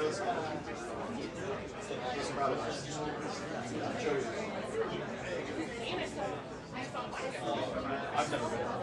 I've never been.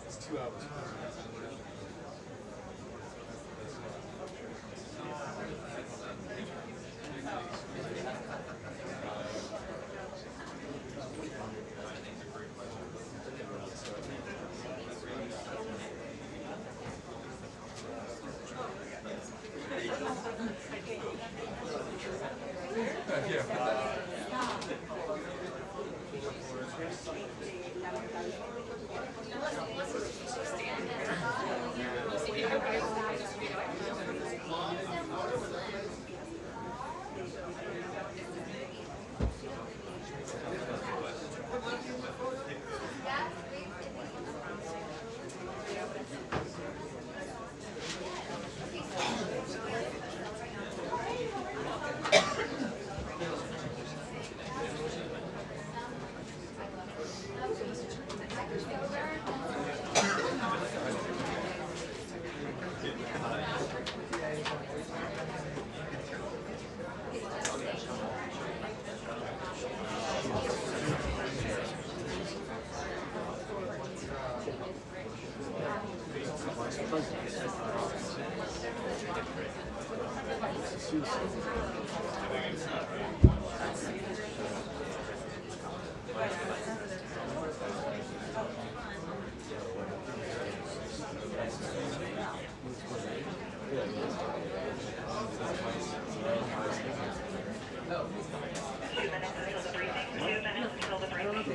It's 2 hours.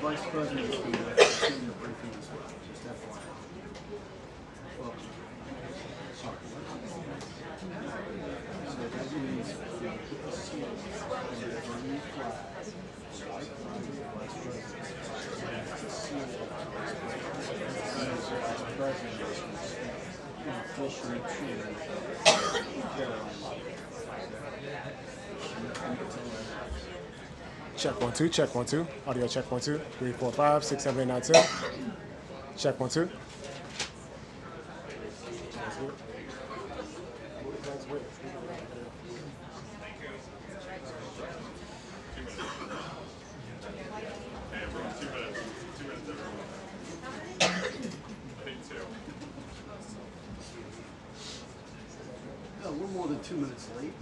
Vice President will be in the briefing as well, just FYI. Welcome. Check 1 2, check 1 2. Audio check 1 2. 3 4 5 6 7 8 9 10. Check 1 2. No, we're more than 2 minutes late.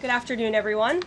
Good afternoon, everyone.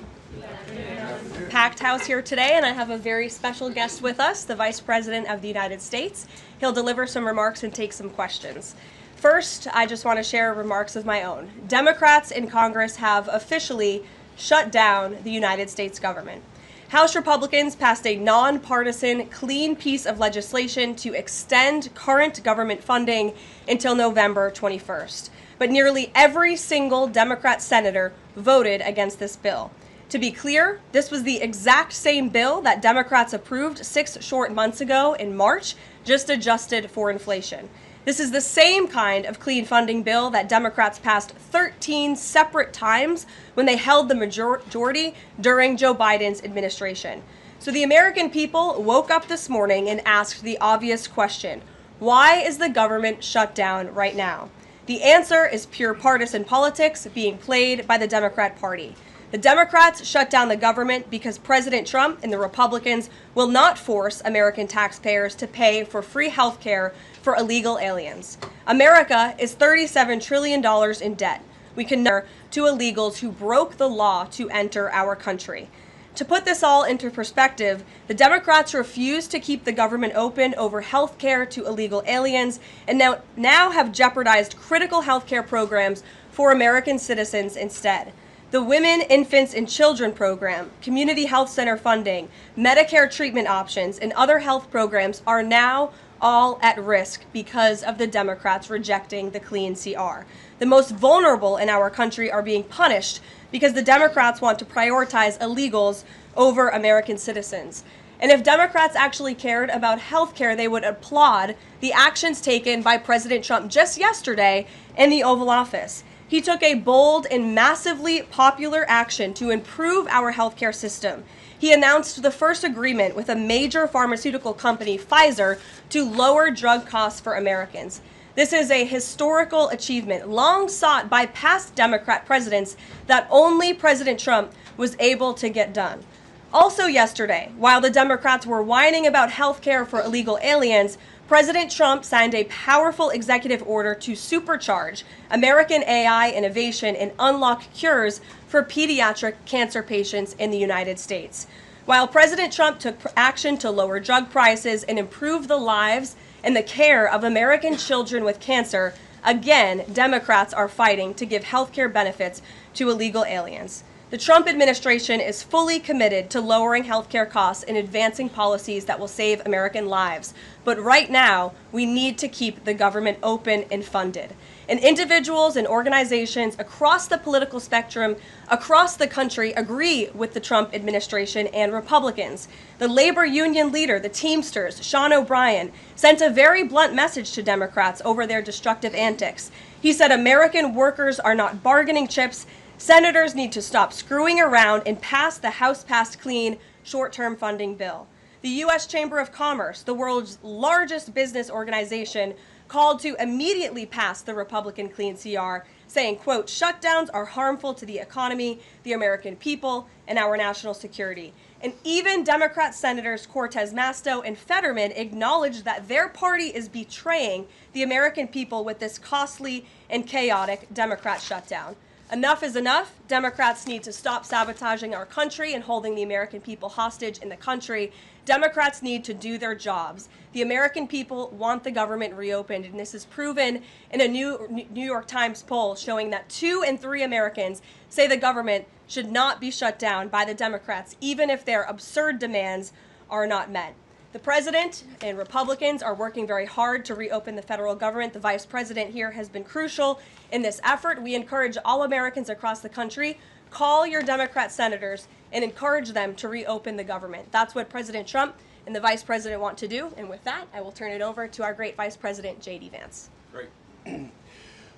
Packed house here today, and I have a very special guest with us, the Vice President of the United States. He'll deliver some remarks and take some questions. First, I just want to share remarks of my own. Democrats in Congress have officially shut down the United States government. House Republicans passed a nonpartisan, clean piece of legislation to extend current government funding until November 21st. But nearly every single Democrat senator voted against this bill. To be clear, this was the exact same bill that Democrats approved 6 short months ago in March, just adjusted for inflation. This is the same kind of clean funding bill that Democrats passed 13 separate times when they held the majority during Joe Biden's administration. So the American people woke up this morning and asked the obvious question: why is the government shut down right now? The answer is pure partisan politics being played by the Democrat Party. The Democrats shut down the government because President Trump and the Republicans will not force American taxpayers to pay for free health care for illegal aliens. America is $37 trillion in debt. We can to illegals who broke the law to enter our country. To put this all into perspective, the Democrats refused to keep the government open over health care to illegal aliens and now have jeopardized critical health care programs for American citizens instead. The Women, Infants, and Children program, community health center funding, Medicare treatment options, and other health programs are now all at risk because of the Democrats rejecting the clean CR. The most vulnerable in our country are being punished because the Democrats want to prioritize illegals over American citizens. And if Democrats actually cared about health care, they would applaud the actions taken by President Trump just yesterday in the Oval Office. He took a bold and massively popular action to improve our healthcare system. He announced the first agreement with a major pharmaceutical company, Pfizer, to lower drug costs for Americans. This is a historical achievement long sought by past Democrat presidents that only President Trump was able to get done. Also yesterday, while the Democrats were whining about health care for illegal aliens, President Trump signed a powerful executive order to supercharge American AI innovation and unlock cures for pediatric cancer patients in the United States. While President Trump took action to lower drug prices and improve the lives and the care of American children with cancer, again, Democrats are fighting to give health care benefits to illegal aliens. The Trump administration is fully committed to lowering healthcare costs and advancing policies that will save American lives. But right now, we need to keep the government open and funded. And individuals and organizations across the political spectrum, across the country, agree with the Trump administration and Republicans. The labor union leader, the Teamsters, Sean O'Brien, sent a very blunt message to Democrats over their destructive antics. He said American workers are not bargaining chips. Senators need to stop screwing around and pass the House-passed clean short-term funding bill. The U.S. Chamber of Commerce, the world's largest business organization, called to immediately pass the Republican clean CR, saying, quote, shutdowns are harmful to the economy, the American people, and our national security. And even Democrat Senators Cortez Masto and Fetterman acknowledged that their party is betraying the American people with this costly and chaotic Democrat shutdown. Enough is enough. Democrats need to stop sabotaging our country and holding the American people hostage in the country. Democrats need to do their jobs. The American people want the government reopened, and this is proven in a New York Times poll showing that 2 in 3 Americans say the government should not be shut down by the Democrats, even if their absurd demands are not met. The president and Republicans are working very hard to reopen the federal government. The vice president here has been crucial in this effort. We encourage all Americans across the country, call your Democrat senators and encourage them to reopen the government. That's what President Trump and the vice president want to do. And with that, I will turn it over to our great vice president, J.D. Vance. Great.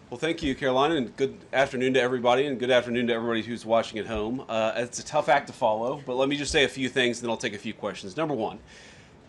Well, thank you, Karoline, and good afternoon to everybody, and good afternoon to everybody who's watching at home. It's a tough act to follow, but let me just say a few things, and then I'll take a few questions. Number one,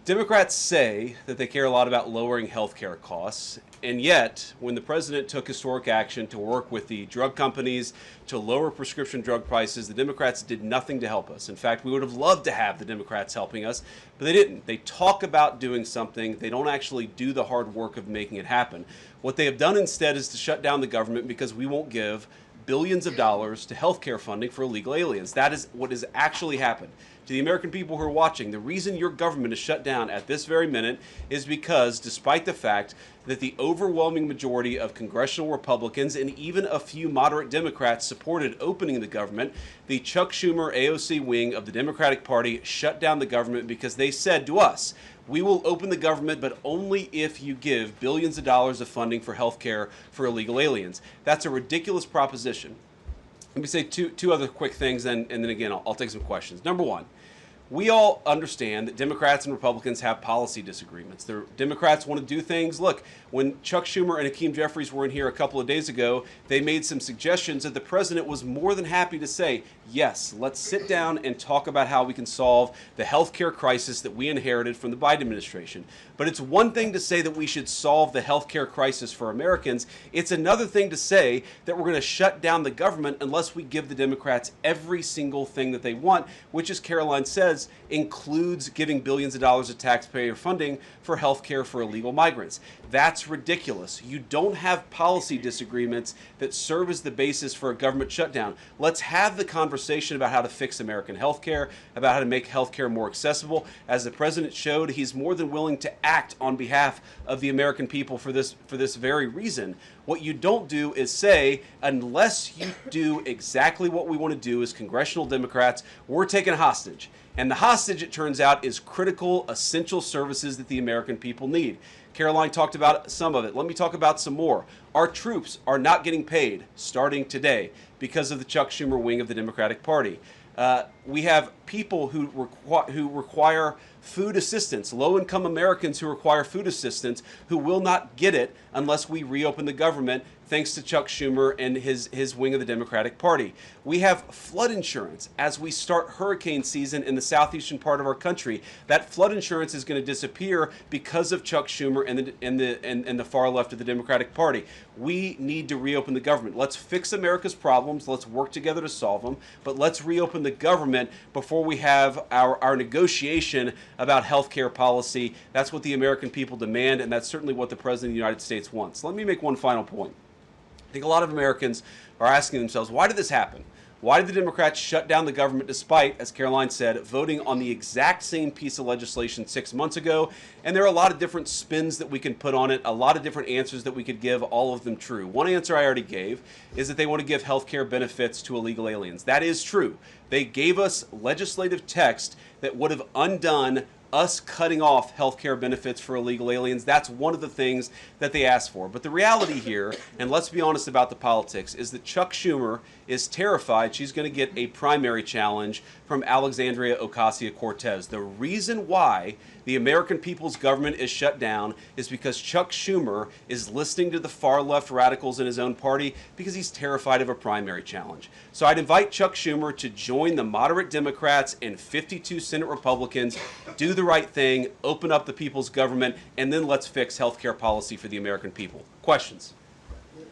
Democrats say that they care a lot about lowering health care costs, and yet, when the president took historic action to work with the drug companies to lower prescription drug prices, the Democrats did nothing to help us. In fact, we would have loved to have the Democrats helping us, but they didn't. They talk about doing something. They don't actually do the hard work of making it happen. What they have done instead is to shut down the government because we won't give billions of dollars to health care funding for illegal aliens. That is what has actually happened. To the American people who are watching, the reason your government is shut down at this very minute is because, despite the fact that the overwhelming majority of congressional Republicans and even a few moderate Democrats supported opening the government, the Chuck Schumer AOC wing of the Democratic Party shut down the government because they said to us, we will open the government, but only if you give billions of dollars of funding for health care for illegal aliens. That's a ridiculous proposition. Let me say two other quick things, and then again, I'll take some questions. Number one, we all understand that Democrats and Republicans have policy disagreements. The Democrats want to do things. Look, when Chuck Schumer and Hakeem Jeffries were in here a couple of days ago, they made some suggestions that the president was more than happy to say, yes, let's sit down and talk about how we can solve the health care crisis that we inherited from the Biden administration. But it's one thing to say that we should solve the health care crisis for Americans. It's another thing to say that we're going to shut down the government unless we give the Democrats every single thing that they want, which, as Karoline says, includes giving billions of dollars of taxpayer funding for health care for illegal migrants. That's ridiculous. You don't have policy disagreements that serve as the basis for a government shutdown. Let's have the conversation about how to fix American health care, about how to make health care more accessible. As the president showed, he's more than willing to act on behalf of the American people for this very reason. What you don't do is say, unless you do exactly what we want to do as congressional Democrats, we're taking a hostage. And the hostage, it turns out, is critical, essential services that the American people need. Karoline talked about some of it. Let me talk about some more. Our troops are not getting paid starting today because of the Chuck Schumer wing of the Democratic Party. We have people who require food assistance, low-income Americans who require food assistance, who will not get it unless we reopen the government, thanks to Chuck Schumer and his wing of the Democratic Party. We have flood insurance as we start hurricane season in the southeastern part of our country. That flood insurance is going to disappear because of Chuck Schumer and the far left of the Democratic Party. We need to reopen the government. Let's fix America's problems. Let's work together to solve them. But let's reopen the government before we have our negotiation about health care policy. That's what the American people demand, and that's certainly what the President of the United States wants. Let me make one final point. I think a lot of Americans are asking themselves, why did this happen? Why did the Democrats shut down the government despite, as Karoline said, voting on the exact same piece of legislation 6 months ago? And there are a lot of different spins that we can put on it, a lot of different answers that we could give, all of them true. One answer I already gave is that they want to give health care benefits to illegal aliens. That is true. They gave us legislative text that would have undone us cutting off health care benefits for illegal aliens. That's one of the things that they asked for. But the reality here, and let's be honest about the politics, is that Chuck Schumer is terrified she's going to get a primary challenge from Alexandria Ocasio-Cortez. The reason why the American people's government is shut down is because Chuck Schumer is listening to the far left radicals in his own party because he's terrified of a primary challenge. So I'd invite Chuck Schumer to join the moderate Democrats and 52 Senate Republicans, do the right thing, open up the people's government, and then let's fix health care policy for the American people. Questions?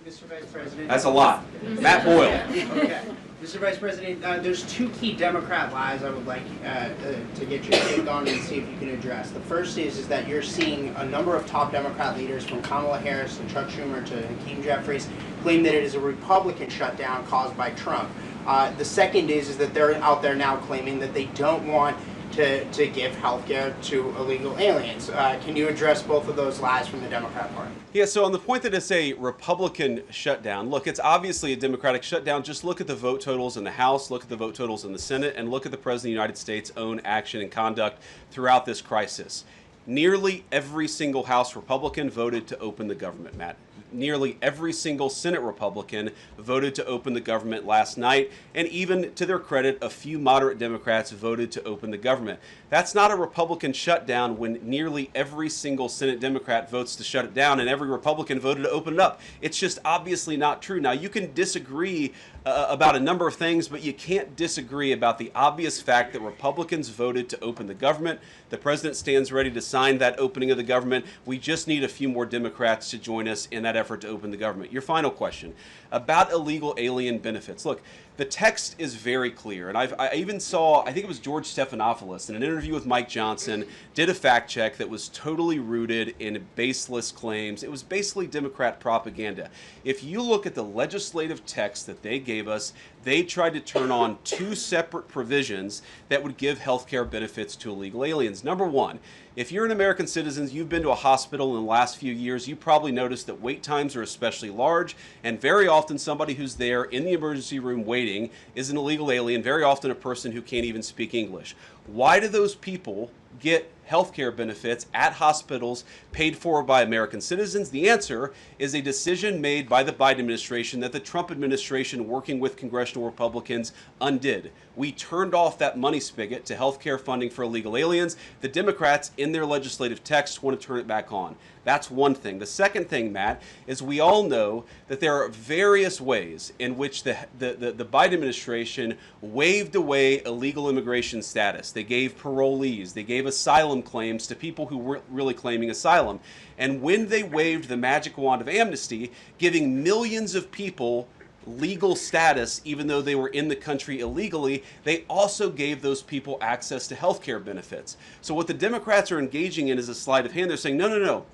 Mr. Vice President. That's a lot. Matt Boyle. Okay. Mr. Vice President, there's two key Democrat lies I would like to get your take on and see if you can address. The first is that you're seeing a number of top Democrat leaders, from Kamala Harris to Chuck Schumer to Hakeem Jeffries, claim that it is a Republican shutdown caused by Trump. The second is that they're out there now claiming that they don't want to give health care to illegal aliens. Can you address both of those lies from the Democrat Party? Yeah, so on the point that it's a Republican shutdown, look, it's obviously a Democratic shutdown. Just look at the vote totals in the House, look at the vote totals in the Senate, and look at the President of the United States' own action and conduct throughout this crisis. Nearly every single House Republican voted to open the government, Matt. Nearly every single Senate Republican voted to open the government last night, and even to their credit, a few moderate Democrats voted to open the government. That's not a Republican shutdown when nearly every single Senate Democrat votes to shut it down and every Republican voted to open it up. It's just obviously not true. Now, you can disagree about a number of things, but you can't disagree about the obvious fact that Republicans voted to open the government. The president stands ready to sign that opening of the government. We just need a few more Democrats to join us in that effort to open the government. Your final question about illegal alien benefits. Look, The text is very clear, and I even saw, I think it was George Stephanopoulos, in an interview with Mike Johnson, did a fact check that was totally rooted in baseless claims. It was basically Democrat propaganda. If you look at the legislative text that they gave us, they tried to turn on two separate provisions that would give health care benefits to illegal aliens. Number one, if you're an American citizen, you've been to a hospital in the last few years, you probably noticed that wait times are especially large, and very often somebody who's there in the emergency room waiting is an illegal alien, very often a person who can't even speak English. Why do those people get health care benefits at hospitals paid for by American citizens? The answer is a decision made by the Biden administration that the Trump administration, working with congressional Republicans, undid. We turned off that money spigot to health care funding for illegal aliens. The Democrats, in their legislative text, want to turn it back on. That's one thing. The second thing, Matt, is we all know that there are various ways in which the Biden administration waved away illegal immigration status. They gave parolees, they gave asylum claims to people who weren't really claiming asylum. And when they waved the magic wand of amnesty, giving millions of people legal status even though they were in the country illegally, they also gave those people access to health care benefits. So what the Democrats are engaging in is a sleight of hand. They're saying, no, no, no.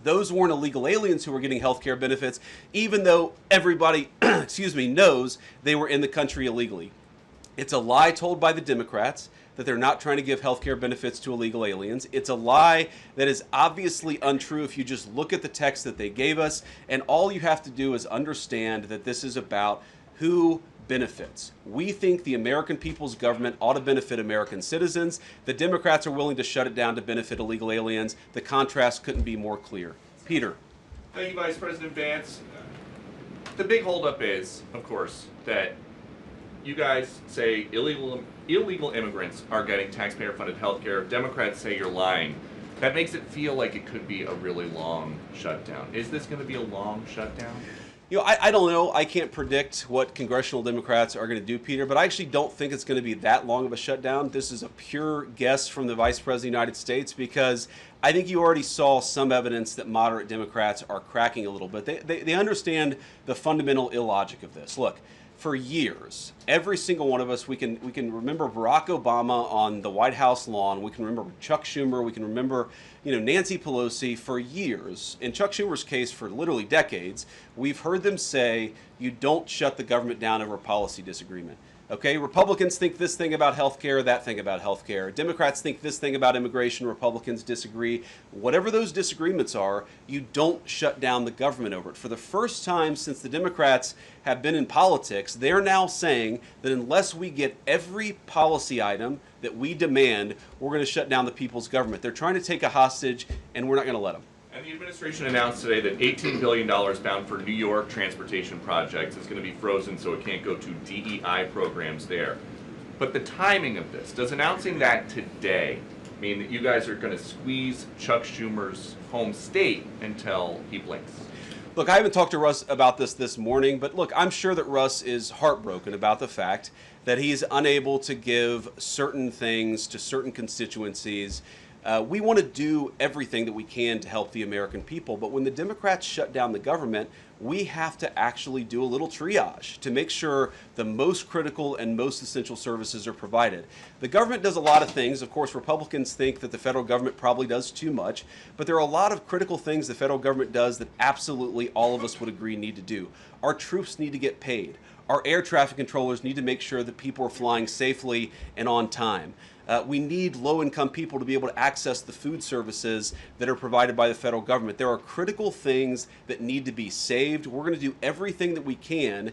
Those weren't illegal aliens who were getting health care benefits, even though everybody, knows they were in the country illegally. It's a lie told by the Democrats that they're not trying to give health care benefits to illegal aliens. It's a lie that is obviously untrue if you just look at the text that they gave us, and all you have to do is understand that this is about who benefits. We think the American people's government ought to benefit American citizens. The Democrats are willing to shut it down to benefit illegal aliens. The contrast couldn't be more clear. Peter. Thank you, Vice President Vance. The big holdup is, of course, that you guys say illegal immigrants are getting taxpayer-funded health care. Democrats say you're lying. That makes it feel like it could be a really long shutdown. Is this going to be a long shutdown? You know, I don't know. I can't predict what congressional Democrats are going to do, Peter, but I actually don't think it's going to be that long of a shutdown. This is a pure guess from the Vice President of the United States because I think you already saw some evidence that moderate Democrats are cracking a little bit. They understand the fundamental illogic of this. Look, for years, every single one of us, we can remember Barack Obama on the White House lawn. We can remember Chuck Schumer. We can remember, Nancy Pelosi. For years, in Chuck Schumer's case, for literally decades, we've heard them say, you don't shut the government down over a policy disagreement. Okay, Republicans think this thing about health care, that thing about health care. Democrats think this thing about immigration, Republicans disagree. Whatever those disagreements are, you don't shut down the government over it. For the first time since the Democrats have been in politics, they're now saying that unless we get every policy item that we demand, we're going to shut down the people's government. They're trying to take a hostage, and we're not going to let them. And the administration announced today that $18 billion bound for New York transportation projects is going to be frozen so it can't go to DEI programs there. But the timing of this, does announcing that today mean that you guys are going to squeeze Chuck Schumer's home state until he blinks? Look, I haven't talked to Russ about this morning, but look, I'm sure that Russ is heartbroken about the fact that he's unable to give certain things to certain constituencies. We want to do everything that we can to help the American people, but when the Democrats shut down the government, we have to actually do a little triage to make sure the most critical and most essential services are provided. The government does a lot of things. Of course, Republicans think that the federal government probably does too much, but there are a lot of critical things the federal government does that absolutely all of us would agree need to do. Our troops need to get paid. Our air traffic controllers need to make sure that people are flying safely and on time. We need low-income people to be able to access the food services that are provided by the federal government. There are critical things that need to be saved. We're going to do everything that we can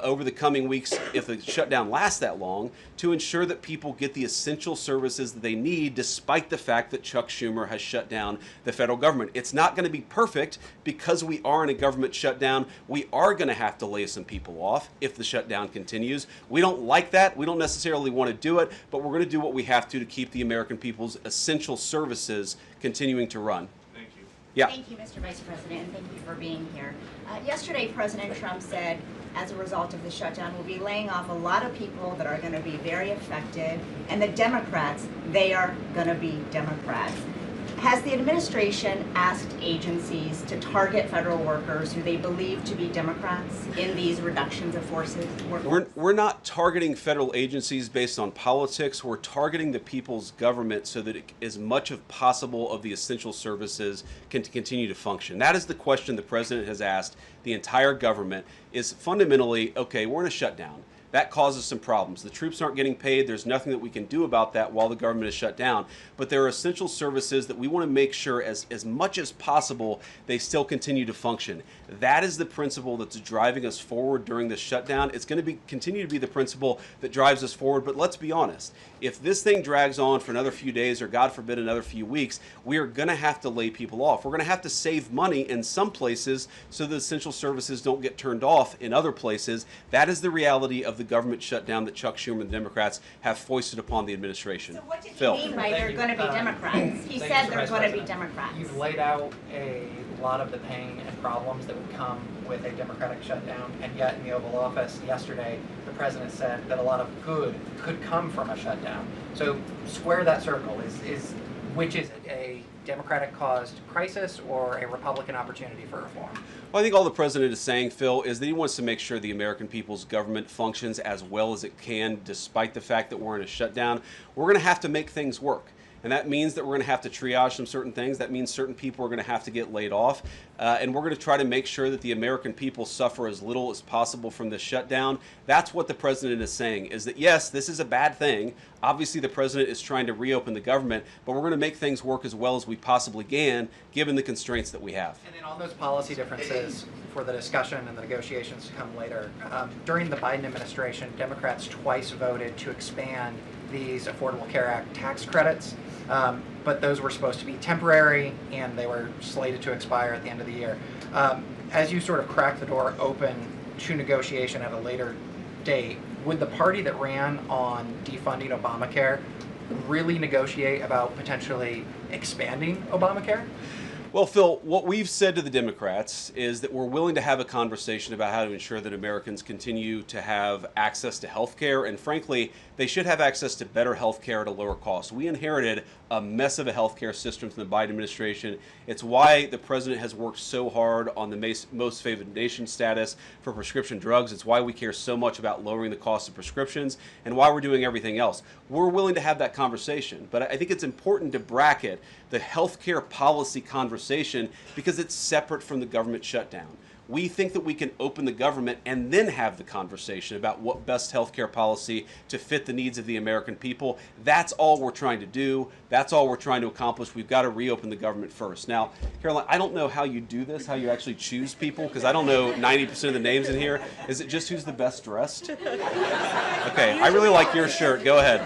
over the coming weeks, if the shutdown lasts that long, to ensure that people get the essential services that they need, despite the fact that Chuck Schumer has shut down the federal government. It's not going to be perfect because we are in a government shutdown. We are going to have to lay some people off if the shutdown continues. We don't like that. We don't necessarily want to do it, but we're going to do what we have to keep the American people's essential services continuing to run. Thank you. Yeah. Thank you, Mr. Vice President, and thank you for being here. Yesterday, President Trump said, as a result of the shutdown, we'll be laying off a lot of people that are going to be very affected, and the Democrats, they are going to be Democrats. Has the administration asked agencies to target federal workers who they believe to be Democrats in these reductions of forces? We're not targeting federal agencies based on politics. We're targeting the people's government so that as much as possible of the essential services can continue to function. That is the question the president has asked the entire government, is fundamentally, okay, we're in a shutdown. That causes some problems. The troops aren't getting paid. There's nothing that we can do about that while the government is shut down. But there are essential services that we want to make sure as much as possible they still continue to function. That is the principle that's driving us forward during this shutdown. It's going to continue to be the principle that drives us forward. But let's be honest. If this thing drags on for another few days or, God forbid, another few weeks, we are going to have to lay people off. We're going to have to save money in some places so the essential services don't get turned off in other places. That is the reality of the government shutdown that Chuck Schumer and the Democrats have foisted upon the administration. So what did Phil. he mean by they're going to be Democrats? He said they're going to be Democrats. You've laid out a lot of the pain and problems that would come with a Democratic shutdown, and yet in the Oval Office yesterday, the president said that a lot of good could come from a shutdown. So square that circle. Which is it, a Democratic-caused crisis or a Republican opportunity for reform? Well, I think all the president is saying, Phil, is that he wants to make sure the American people's government functions as well as it can, despite the fact that we're in a shutdown. We're going to have to make things work. And that means that we're going to have to triage some certain things. That means certain people are going to have to get laid off. And we're going to try to make sure that the American people suffer as little as possible from this shutdown. That's what the president is saying, is that, yes, this is a bad thing. Obviously, the president is trying to reopen the government, but we're going to make things work as well as we possibly can, given the constraints that we have. And then on those policy differences for the discussion and the negotiations to come later, during the Biden administration, Democrats twice voted to expand these Affordable Care Act tax credits. But those were supposed to be temporary, and they were slated to expire at the end of the year. As you sort of crack the door open to negotiation at a later date, would the party that ran on defunding Obamacare really negotiate about potentially expanding Obamacare? Well, Phil, what we've said to the Democrats is that we're willing to have a conversation about how to ensure that Americans continue to have access to health care, and frankly, they should have access to better health care at a lower cost. We inherited a mess of a health care system from the Biden administration. It's why the president has worked so hard on the most favored nation status for prescription drugs. It's why we care so much about lowering the cost of prescriptions and why we're doing everything else. We're willing to have that conversation, but I think it's important to bracket the health care policy conversation because it's separate from the government shutdown. We think that we can open the government and then have the conversation about what best healthcare policy to fit the needs of the American people. That's all we're trying to do. That's all we're trying to accomplish. We've got to reopen the government first. Now, Karoline, I don't know how you do this, how you actually choose people, because I don't know 90% of the names in here. Is it just who's the best dressed? Okay, I really like your shirt. Go ahead.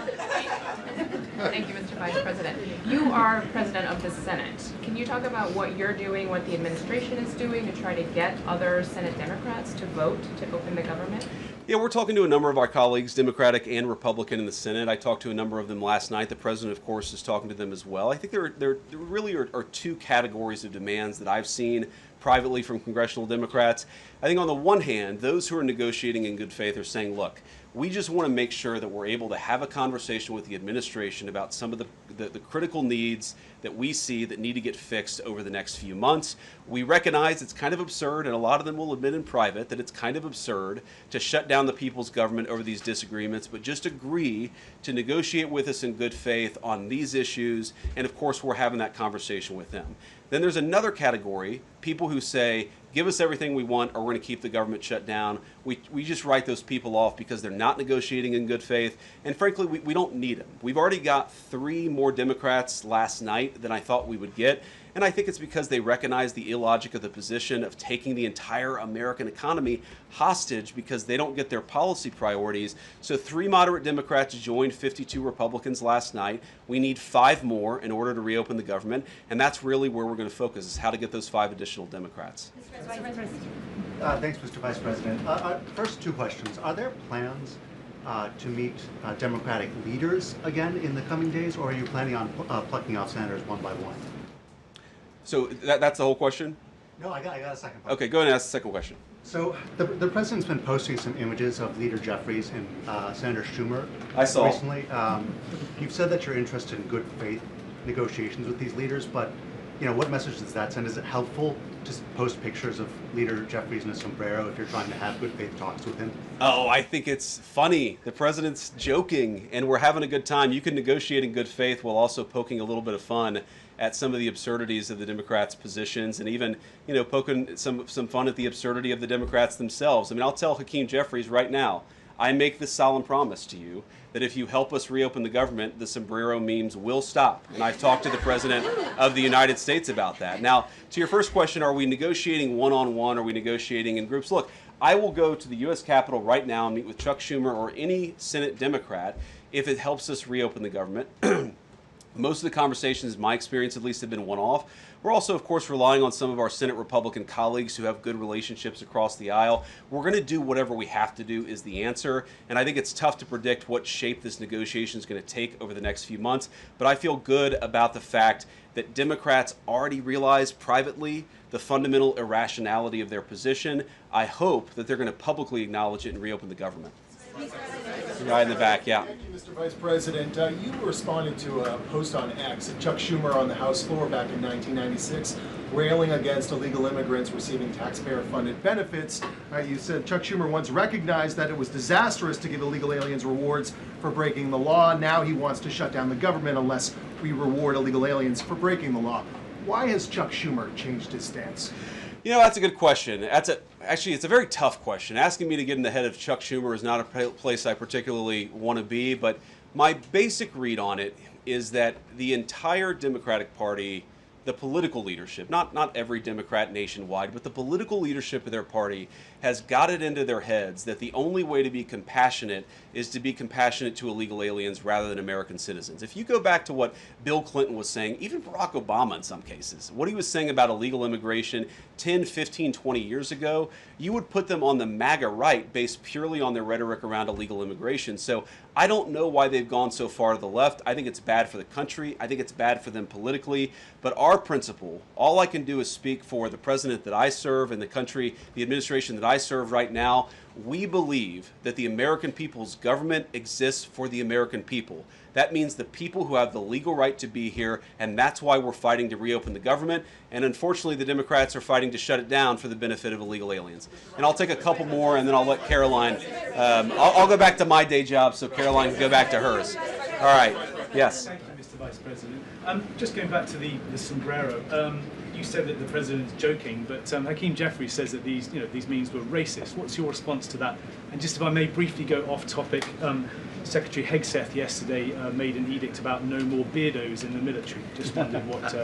Thank you, Mr. Vice President. You are President of the Senate. Can you talk about what you're doing, what the administration is doing to try to get other Senate Democrats to vote to open the government? Yeah, we're talking to a number of our colleagues, Democratic and Republican in the Senate. I talked to a number of them last night. The president, of course, is talking to them as well. I think there really are two categories of demands that I've seen privately from congressional Democrats. I think on the one hand, those who are negotiating in good faith are saying, look, we just want to make sure that we're able to have a conversation with the administration about some of the critical needs that we see that need to get fixed over the next few months. We recognize it's kind of absurd, and a lot of them will admit in private that it's kind of absurd to shut down the people's government over these disagreements, but just agree to negotiate with us in good faith on these issues, and of course we're having that conversation with them. Then there's another category, people who say, give us everything we want or we're going to keep the government shut down. We just write those people off because they're not negotiating in good faith. And frankly, we don't need them. We've already got 3 more Democrats last night than I thought we would get. And I think it's because they recognize the illogic of the position of taking the entire American economy hostage because they don't get their policy priorities. So 3 moderate Democrats joined 52 Republicans last night. We need 5 more in order to reopen the government. And that's really where we're going to focus, is how to get those 5 additional Democrats. Thanks, Mr. Vice President. First 2 questions. Are there plans to meet Democratic leaders again in the coming days, or are you planning on plucking off senators one by one? So that's the whole question? No, I got a second question. Okay, go ahead and ask the second question. So the president's been posting some images of Leader Jeffries and Senator Schumer I saw. recently. You've said that you're interested in good faith negotiations with these leaders, but what message does that send? Is it helpful to post pictures of Leader Jeffries in a sombrero if you're trying to have good faith talks with him? Oh, I think it's funny. The president's joking, and we're having a good time. You can negotiate in good faith while also poking a little bit of fun at some of the absurdities of the Democrats' positions, and even poking some fun at the absurdity of the Democrats themselves. I mean, I'll tell Hakeem Jeffries right now, I make this solemn promise to you that if you help us reopen the government, the sombrero memes will stop. And I've talked to the President of the United States about that. Now, to your first question, are we negotiating one-on-one? Are we negotiating in groups? Look, I will go to the U.S. Capitol right now and meet with Chuck Schumer or any Senate Democrat if it helps us reopen the government. Most of the conversations, in my experience at least, have been one-off. We're also, of course, relying on some of our Senate Republican colleagues who have good relationships across the aisle. We're going to do whatever we have to do is the answer, and I think it's tough to predict what shape this negotiation is going to take over the next few months, but I feel good about the fact that Democrats already realize privately the fundamental irrationality of their position. I hope that they're going to publicly acknowledge it and reopen the government. Right in the back, yeah. Thank you, Mr. Vice President. You responded to a post on X of Chuck Schumer on the House floor back in 1996, railing against illegal immigrants receiving taxpayer-funded benefits. You said Chuck Schumer once recognized that it was disastrous to give illegal aliens rewards for breaking the law. Now he wants to shut down the government unless we reward illegal aliens for breaking the law. Why has Chuck Schumer changed his stance? That's a good question. Actually, it's a very tough question. Asking me to get in the head of Chuck Schumer is not a place I particularly want to be, but my basic read on it is that the entire Democratic Party, the political leadership, not every Democrat nationwide, but the political leadership of their party has got it into their heads that the only way to be compassionate is to be compassionate to illegal aliens rather than American citizens. If you go back to what Bill Clinton was saying, even Barack Obama in some cases, what he was saying about illegal immigration 10, 15, 20 years ago, you would put them on the MAGA right based purely on their rhetoric around illegal immigration. So I don't know why they've gone so far to the left. I think it's bad for the country. I think it's bad for them politically. But our principle, all I can do is speak for the president that I serve and the country, the administration that I serve right now. We believe that the American people's government exists for the American people. That means the people who have the legal right to be here, and that's why we're fighting to reopen the government. And unfortunately, the Democrats are fighting to shut it down for the benefit of illegal aliens. And I'll take a couple more, and then I'll let Karoline. I'll go back to my day job so Karoline can go back to hers. All right. Yes. Thank you, Mr. Vice President. Just going back to the sombrero. You said that the president's joking, but Hakeem Jeffries says that these memes were racist. What's your response to that? And just if I may briefly go off topic, Secretary Hegseth yesterday made an edict about no more beardos in the military. Just wondered what.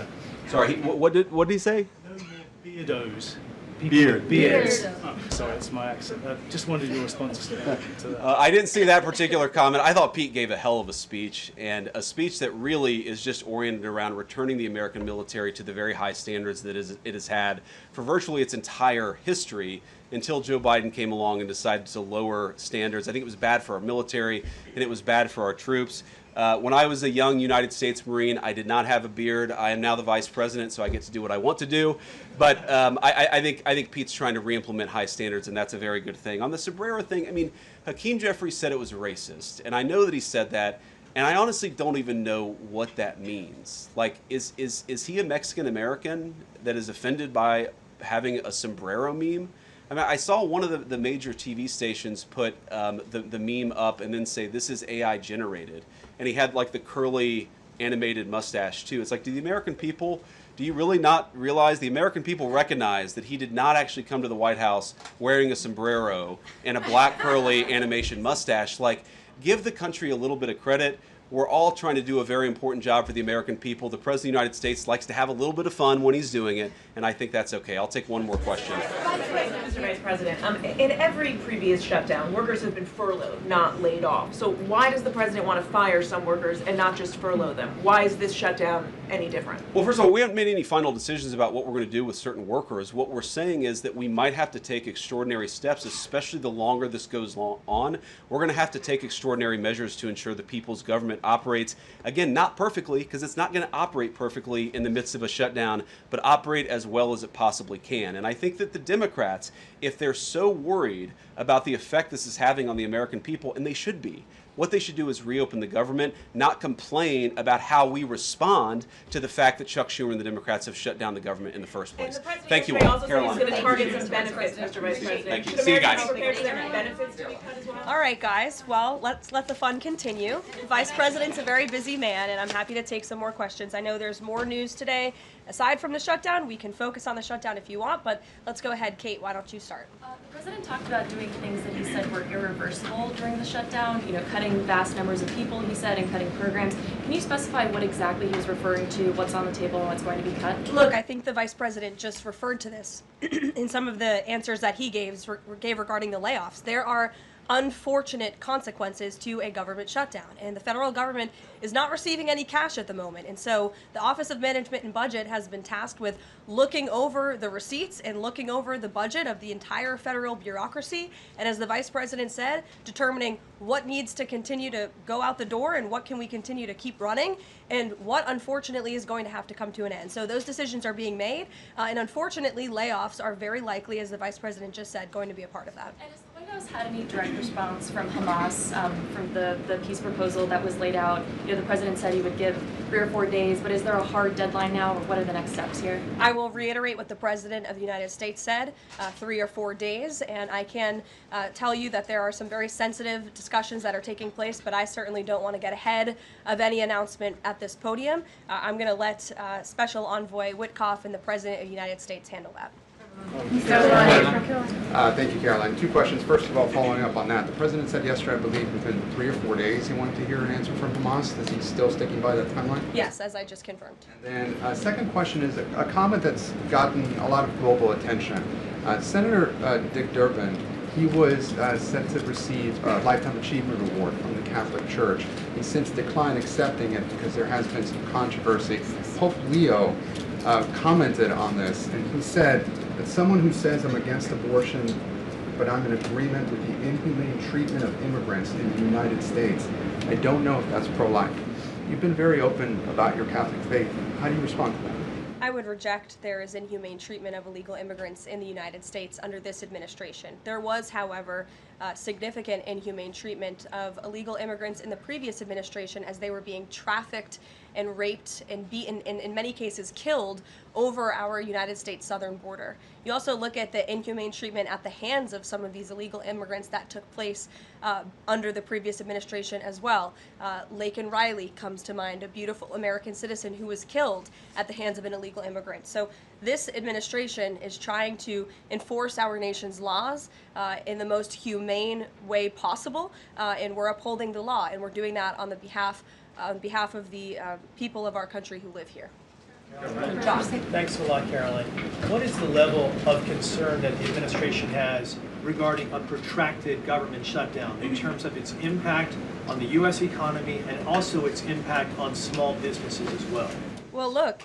Sorry, what did he say? No more beardos. Beards. Oh, sorry, that's my accent. Just wondered your response to that. I didn't see that particular comment. I thought Pete gave a hell of a speech, and a speech that really is just oriented around returning the American military to the very high standards that it has had for virtually its entire history until Joe Biden came along and decided to lower standards. I think it was bad for our military, and it was bad for our troops. When I was a young United States Marine, I did not have a beard. I am now the vice president, so I get to do what I want to do. But I think Pete's trying to re-implement high standards, and that's a very good thing. On the sombrero thing, I mean, Hakeem Jeffries said it was racist, and I know that he said that, and I honestly don't even know what that means. Like, is he a Mexican American that is offended by having a sombrero meme? I mean, I saw one of the major TV stations put the meme up and then say, this is AI generated. And he had like the curly animated mustache too. It's like, do you really not realize the American people recognize that he did not actually come to the White House wearing a sombrero and a black curly animation mustache? Like, give the country a little bit of credit. We're all trying to do a very important job for the American people. The President of the United States likes to have a little bit of fun when he's doing it, and I think that's okay. I'll take one more question. Mr. Vice President, in every previous shutdown, workers have been furloughed, not laid off. So why does the President want to fire some workers and not just furlough them? Why is this shutdown any different? Well, first of all, we haven't made any final decisions about what we're going to do with certain workers. What we're saying is that we might have to take extraordinary steps, especially the longer this goes on. We're going to have to take extraordinary measures to ensure the people's government operates, again, not perfectly, because it's not going to operate perfectly in the midst of a shutdown, but operate as well as it possibly can. And I think that the Democrats, if they're so worried about the effect this is having on the American people, and they should be, What they should do is reopen the government, not complain about how we respond to the fact that Chuck Schumer and the Democrats have shut down the government in the first place. Thank you all. Also said he's going to target some benefits, Mr. Vice President. Thank you. Should See you Americans guys. prepare for their benefits to be cut as well? All right, guys. Well, let's let the fun continue. The Vice President's a very busy man, and I'm happy to take some more questions. I know there's more news today. Aside from the shutdown, we can focus on the shutdown if you want, but let's go ahead. Kate, why don't you start? The president talked about doing things that he said were irreversible during the shutdown, cutting vast numbers of people, he said, and cutting programs. Can you specify what exactly he was referring to, what's on the table, and what's going to be cut? Look, I think the Vice President just referred to this in some of the answers that he gave regarding the layoffs. There are unfortunate consequences to a government shutdown, and the federal government is not receiving any cash at the moment, and so the Office of Management and Budget has been tasked with looking over the receipts and looking over the budget of the entire federal bureaucracy, and as the Vice President said, determining what needs to continue to go out the door and what can we continue to keep running, and what unfortunately is going to have to come to an end. So those decisions are being made, and unfortunately layoffs are very likely, as the Vice President just said, going to be a part of that. And has the White House had any direct response from Hamas from the peace proposal that was laid out? The president said he would give 3 or 4 days, but is there a hard deadline now, or what are the next steps here? I will reiterate what the President of the United States said, 3 or 4 days, and I can tell you that there are some very sensitive discussions that are taking place, but I certainly don't want to get ahead of any announcement at this podium. I'm going to let Special Envoy Witkoff and the President of the United States handle that. Thank you, Caroline. 2 questions. First of all, following up on that, the president said yesterday, I believe, within 3 or 4 days he wanted to hear an answer from Hamas. Is he still sticking by that timeline? Yes, as I just confirmed. And then second question is a comment that's gotten a lot of global attention. Senator Dick Durbin, he was set to receive a Lifetime Achievement Award from the Catholic Church. He's since declined accepting it because there has been some controversy. Pope Leo commented on this, and he said that someone who says I'm against abortion, but I'm in agreement with the inhumane treatment of immigrants in the United States, I don't know if that's pro-life. You've been very open about your Catholic faith. How do you respond to that? I would reject there is inhumane treatment of illegal immigrants in the United States under this administration. There was, however, significant inhumane treatment of illegal immigrants in the previous administration as they were being trafficked and raped and beaten, and in many cases killed, over our United States southern border. You also look at the inhumane treatment at the hands of some of these illegal immigrants that took place under the previous administration as well. Laken Riley comes to mind, a beautiful American citizen who was killed at the hands of an illegal immigrant. So this administration is trying to enforce our nation's laws in the most humane way possible, and we're upholding the law, and we're doing that on behalf of the people of our country who live here. Thanks a lot, Caroline. What is the level of concern that the administration has regarding a protracted government shutdown in terms of its impact on the U.S. economy and also its impact on small businesses as well? Well, look,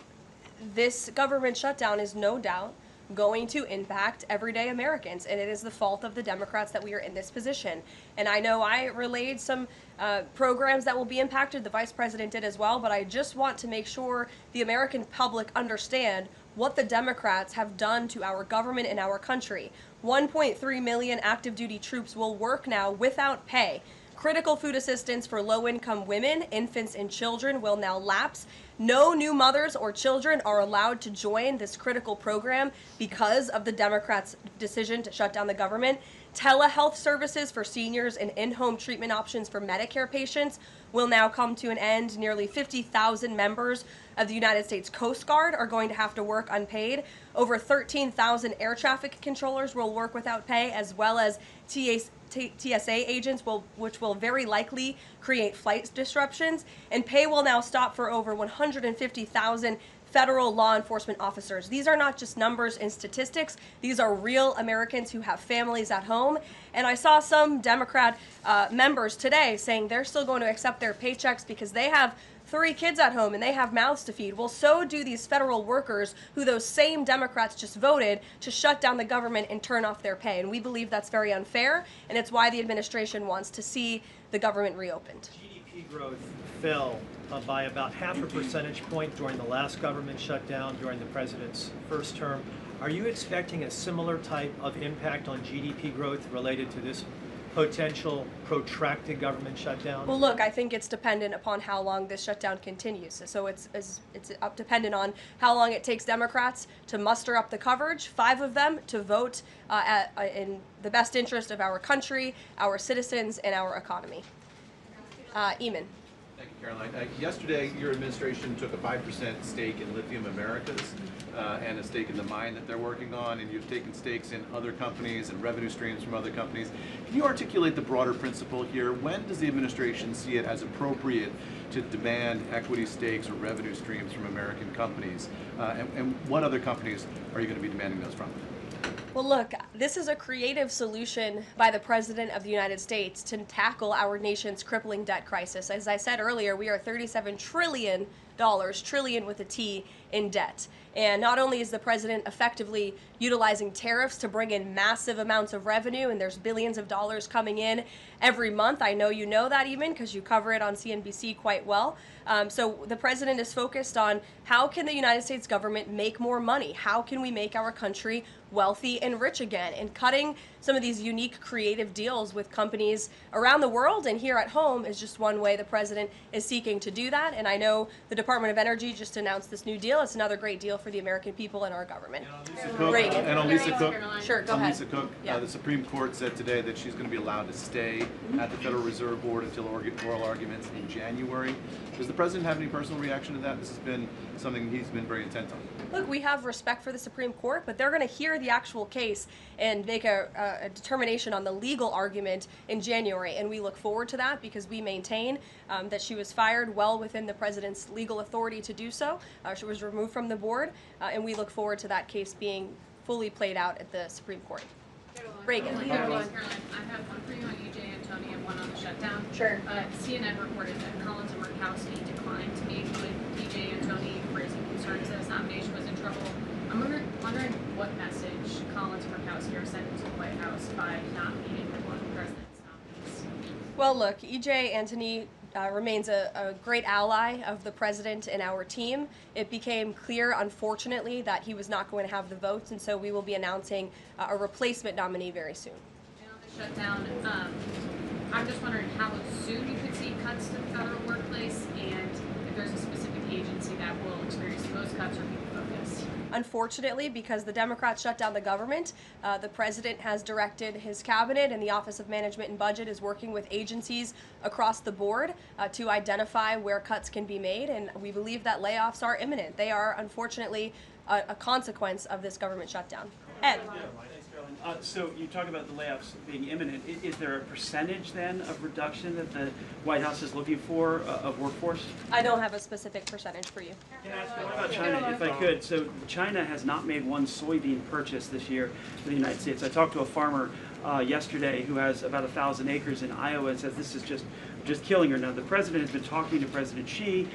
this government shutdown is no doubt going to impact everyday Americans, and it is the fault of the Democrats that we are in this position. And I know I relayed some programs that will be impacted, the Vice President did as well, but I just want to make sure the American public understand what the Democrats have done to our government and our country. 1.3 million active duty troops will work now without pay. Critical food assistance for low-income women, infants, and children will now lapse. No new mothers or children are allowed to join this critical program because of the Democrats' decision to shut down the government. Telehealth services for seniors and in-home treatment options for Medicare patients will now come to an end. Nearly 50,000 members of the United States Coast Guard are going to have to work unpaid. Over 13,000 air traffic controllers will work without pay, as well as TSA agents, which will very likely create flight disruptions. And pay will now stop for over 150,000 federal law enforcement officers. These are not just numbers and statistics. These are real Americans who have families at home. And I saw some Democrat members today saying they're still going to accept their paychecks because they have 3 kids at home and they have mouths to feed. Well, so do these federal workers who those same Democrats just voted to shut down the government and turn off their pay. And we believe that's very unfair, and it's why the administration wants to see the government reopened. GDP growth fell by about 0.5 percentage point during the last government shutdown during the president's first term. Are you expecting a similar type of impact on GDP growth related to this potential protracted government shutdown? Well, look, I think it's dependent upon how long this shutdown continues. So it's dependent on how long it takes Democrats to muster up the coverage, 5 of them, to vote in the best interest of our country, our citizens, and our economy. Eamon. Thank you, Caroline. Yesterday, your administration took a 5% stake in Lithium Americas and a stake in the mine that they're working on, and you've taken stakes in other companies and revenue streams from other companies. Can you articulate the broader principle here? When does the administration see it as appropriate to demand equity stakes or revenue streams from American companies? And what other companies are you going to be demanding those from? Well, look, this is a creative solution by the President of the United States to tackle our nation's crippling debt crisis. As I said earlier, we are $37 trillion, trillion with a T, in debt. And not only is the President effectively utilizing tariffs to bring in massive amounts of revenue, and there's billions of dollars coming in every month. I know you know that even because you cover it on CNBC quite well. So the President is focused on how can the United States government make more money? How can we make our country wealthy and rich again? And cutting some of these unique creative deals with companies around the world and here at home is just one way the President is seeking to do that. And I know the Department of Energy just announced this new deal. It's another great deal for the American people and our government. Reagan. And on Lisa Cook, Sure, go ahead. Lisa Cook, Yeah. the Supreme Court said today that she's going to be allowed to stay at the Federal Reserve Board until oral arguments in January. Does the President have any personal reaction to that? This has been something he's been very intent on. Look, we have respect for the Supreme Court, but they're going to hear the actual case and make a determination on the legal argument in January. And we look forward to that because we maintain that she was fired well within the President's legal authority to do so. She was removed from the board, and we look forward to that case being fully played out at the Supreme Court. Reagan. Caroline, I have one for you on E.J. Antoni and one on the shutdown. Sure. CNN reported that Collins and Murkowski declined to meet with E.J. Antoni, raising concerns that his nomination was in trouble. I'm wondering what message Collins and Murkowski are sending to the White House by not meeting with one of the president's nominees. Well, look, E.J. Antoni remains a great ally of the President and our team. It became clear, unfortunately, that he was not going to have the votes, and so we will be announcing a replacement nominee very soon. And on the shutdown, I'm just wondering how soon you could see cuts to the federal workplace, and if there's a specific agency that will experience the most cuts or be focused. Unfortunately, because the Democrats shut down the government, the President has directed his cabinet, and the Office of Management and Budget is working with agencies across the board to identify where cuts can be made, and we believe that layoffs are imminent. They are, unfortunately, a consequence of this government shutdown. Ed. So you talk about the layoffs being imminent. Is there a percentage then of reduction that the White House is looking for of workforce? I don't have a specific percentage for you. What about China, if I could? So China has not made one soybean purchase this year for the United States. I talked to a farmer yesterday who has about 1,000 acres in Iowa and says this is just killing her. Now, the president has been talking to President Xi.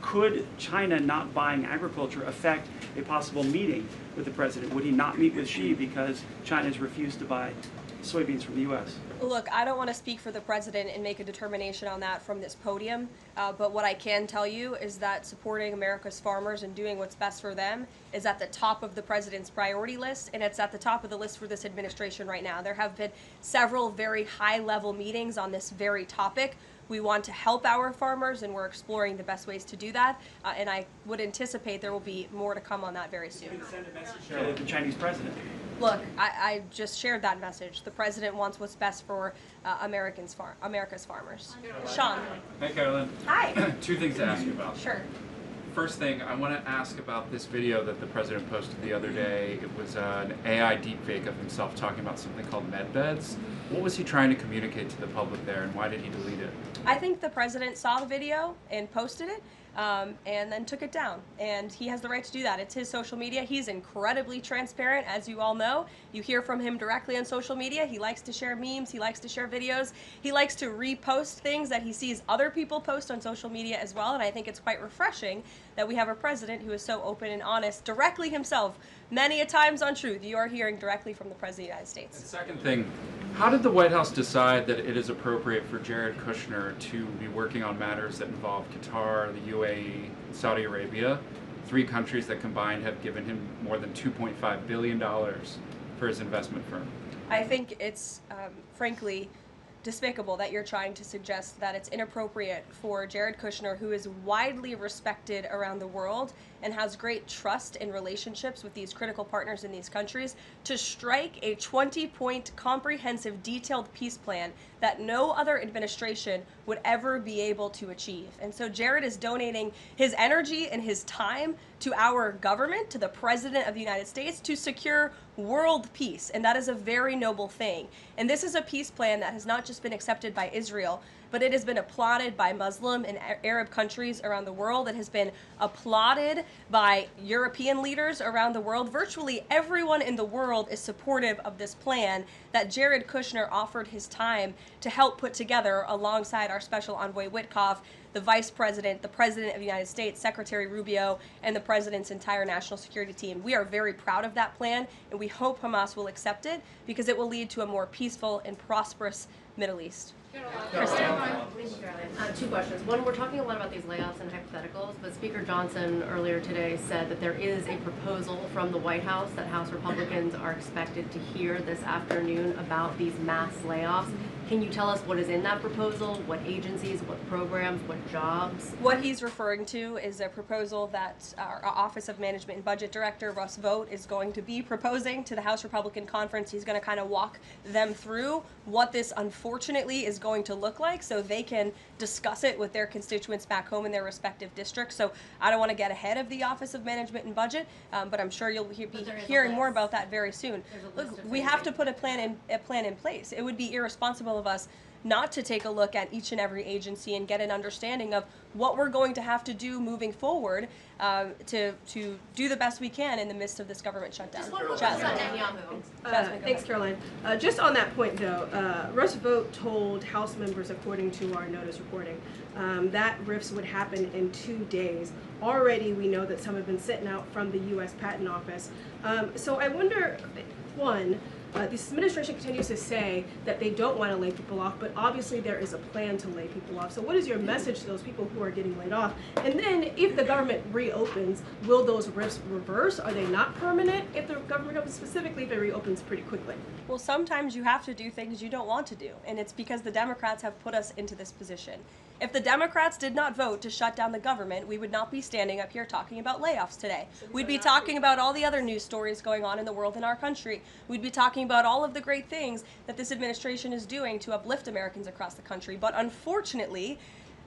Could China not buying agriculture affect a possible meeting with the president? Would he not meet with Xi because China has refused to buy soybeans from the U.S.? Look, I don't want to speak for the president and make a determination on that from this podium, but what I can tell you is that supporting America's farmers and doing what's best for them is at the top of the president's priority list, and it's at the top of the list for this administration right now. There have been several very high-level meetings on this very topic. We want to help our farmers, and we're exploring the best ways to do that, and I would anticipate there will be more to come on that very soon. You can send a message to the Chinese president. Look, I just shared that message. The president wants what's best for America's farmers. Sean. Hey, Caroline. Hi. 2 things to ask you about. Sure. First thing, I want to ask about this video that the president posted the other day. It was an AI deepfake of himself talking about something called med beds. What was he trying to communicate to the public there, and why did he delete it? I think the president saw the video and posted it, and then took it down. And he has the right to do that. It's his social media. He's incredibly transparent, as you all know. You hear from him directly on social media. He likes to share memes. He likes to share videos. He likes to repost things that he sees other people post on social media as well. And I think it's quite refreshing that we have a president who is so open and honest directly himself. Many a times on Truth, you are hearing directly from the President of the United States. And second thing, how did the White House decide that it is appropriate for Jared Kushner to be working on matters that involve Qatar, the UAE, and Saudi Arabia, 3 countries that combined have given him more than $2.5 billion for his investment firm? I think it's, frankly, despicable that you're trying to suggest that it's inappropriate for Jared Kushner, who is widely respected around the world and has great trust in relationships with these critical partners in these countries, to strike a 20-point comprehensive detailed peace plan that no other administration would ever be able to achieve. And so Jared is donating his energy and his time to our government, to the President of the United States, to secure world peace. And that is a very noble thing. And this is a peace plan that has not just been accepted by Israel, but it has been applauded by Muslim and Arab countries around the world. It has been applauded by European leaders around the world. Virtually everyone in the world is supportive of this plan that Jared Kushner offered his time to help put together alongside our Special Envoy Witkoff, the Vice President, the President of the United States, Secretary Rubio, and the President's entire national security team. We are very proud of that plan, and we hope Hamas will accept it because it will lead to a more peaceful and prosperous Middle East. Two questions. One, we're talking a lot about these layoffs and hypotheticals, but Speaker Johnson earlier today said that there is a proposal from the White House that House Republicans are expected to hear this afternoon about these mass layoffs. Can you tell us what is in that proposal? What agencies, what programs, what jobs? What he's referring to is a proposal that our Office of Management and Budget Director, Russ Vought, is going to be proposing to the House Republican Conference. He's going to kind of walk them through what this unfortunately is going to look like so they can discuss it with their constituents back home in their respective districts. So I don't want to get ahead of the Office of Management and Budget, but I'm sure you'll be hearing more about that very soon. Look, we have to put a plan in place. It would be irresponsible of us not to take a look at each and every agency and get an understanding of what we're going to have to do moving forward to do the best we can in the midst of this government shutdown. Thanks, Caroline. Just on that point, though, Russ Vought told House members, according to our notice reporting, that RIFs would happen in 2 days. Already, we know that some have been sitting out from the U.S. Patent Office. So I wonder, one, this administration continues to say that they don't want to lay people off, but obviously there is a plan to lay people off. So what is your message to those people who are getting laid off? And then if the government reopens, will those RIFs reverse? Are they not permanent if the government reopens, specifically if it reopens pretty quickly? Well, sometimes you have to do things you don't want to do, and it's because the Democrats have put us into this position. If the Democrats did not vote to shut down the government, we would not be standing up here talking about layoffs today. We'd be talking about all the other news stories going on in the world in our country. We'd be talking about all of the great things that this administration is doing to uplift Americans across the country. But unfortunately,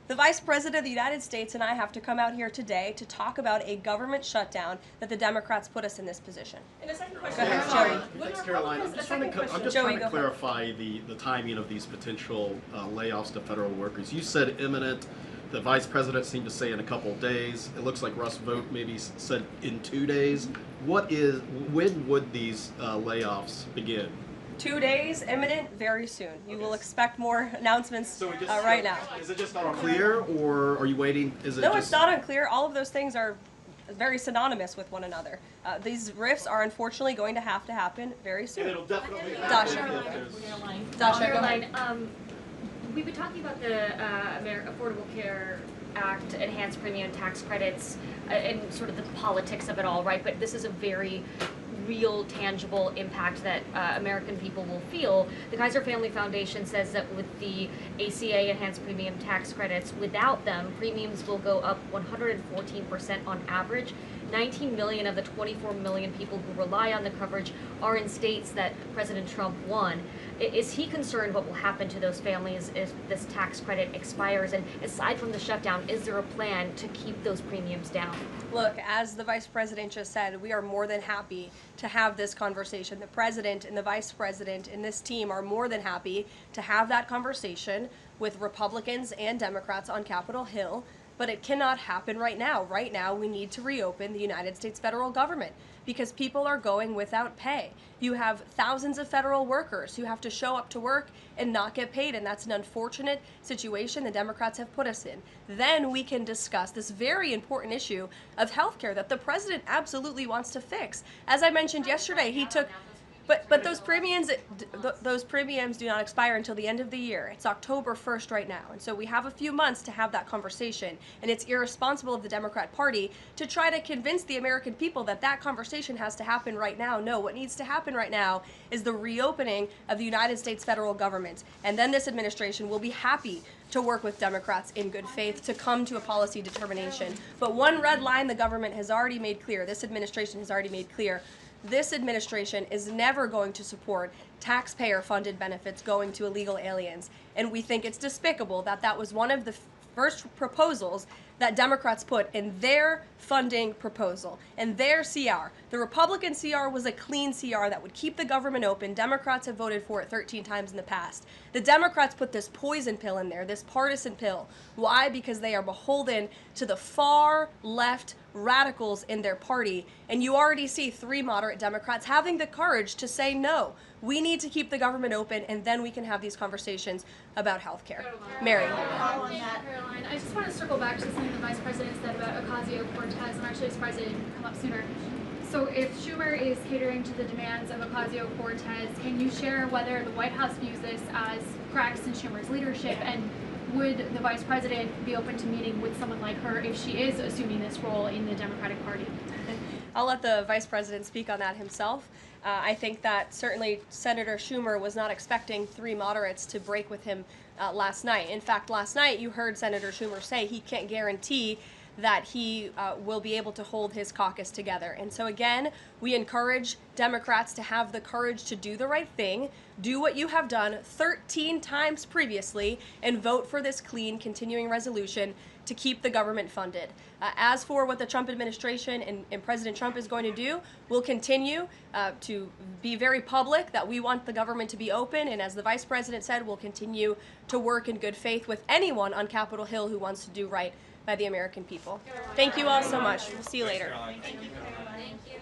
the Vice President of the United States and I have to come out here today to talk about a government shutdown that the Democrats put us in this position. And a second question. Go ahead, Joey. Thanks, Caroline. I'm just trying to clarify the timing of these potential layoffs to federal workers. You said imminent. The Vice President seemed to say in a couple of days. It looks like Russ Vought maybe said in 2 days. When would these layoffs begin? 2 days, imminent, very soon. You will expect more announcements right now. Is it just unclear, or are you waiting? It's not unclear. All of those things are very synonymous with one another. These RIFs are unfortunately going to happen very soon. And it'll definitely Caroline, we've been talking about the Affordable Care Act, enhanced premium tax credits, and sort of the politics of it all, right? But this is a very real, tangible impact that American people will feel. The Kaiser Family Foundation says that with the ACA enhanced premium tax credits, without them, premiums will go up 114% on average. 19 million of the 24 million people who rely on the coverage are in states that President Trump won. Is he concerned what will happen to those families if this tax credit expires? And aside from the shutdown, is there a plan to keep those premiums down? Look, as the Vice President just said, we are more than happy to have this conversation. The President and the Vice President and this team are more than happy to have that conversation with Republicans and Democrats on Capitol Hill. But it cannot happen right now. Right now, we need to reopen the United States federal government because people are going without pay. You have thousands of federal workers who have to show up to work and not get paid, and that's an unfortunate situation the Democrats have put us in. Then we can discuss this very important issue of health care that the president absolutely wants to fix. As I mentioned yesterday, he took But those premiums do not expire until the end of the year. It's October 1st right now, and so we have a few months to have that conversation. And it's irresponsible of the Democrat Party to try to convince the American people that that conversation has to happen right now. No, what needs to happen right now is the reopening of the United States federal government, and then this administration will be happy to work with Democrats in good faith to come to a policy determination. But one red line the government has already made clear, this administration has already made clear, this administration is never going to support taxpayer-funded benefits going to illegal aliens. And we think it's despicable that that was one of the first proposals that Democrats put in their funding proposal, in their CR. The Republican CR was a clean CR that would keep the government open. Democrats have voted for it 13 times in the past. The Democrats put this poison pill in there, this partisan pill. Why? Because they are beholden to the far left radicals in their party. And you already see 3 moderate Democrats having the courage to say no. We need to keep the government open, and then we can have these conversations about health care. Mary. Caroline, I just want to circle back to something the Vice President said about Ocasio-Cortez. I'm actually surprised it didn't come up sooner. So if Schumer is catering to the demands of Ocasio-Cortez, can you share whether the White House views this as cracks in Schumer's leadership, and would the Vice President be open to meeting with someone like her if she is assuming this role in the Democratic Party? I'll let the Vice President speak on that himself. I think that certainly Senator Schumer was not expecting 3 moderates to break with him last night. In fact, last night you heard Senator Schumer say he can't guarantee that he will be able to hold his caucus together. And so again, we encourage Democrats to have the courage to do the right thing, do what you have done 13 times previously, and vote for this clean continuing resolution to keep the government funded. As for what the Trump administration and President Trump is going to do, we'll continue to be very public that we want the government to be open, and as the Vice President said, we'll continue to work in good faith with anyone on Capitol Hill who wants to do right by the American people. Thank you all so much. We'll see you later. Thank you.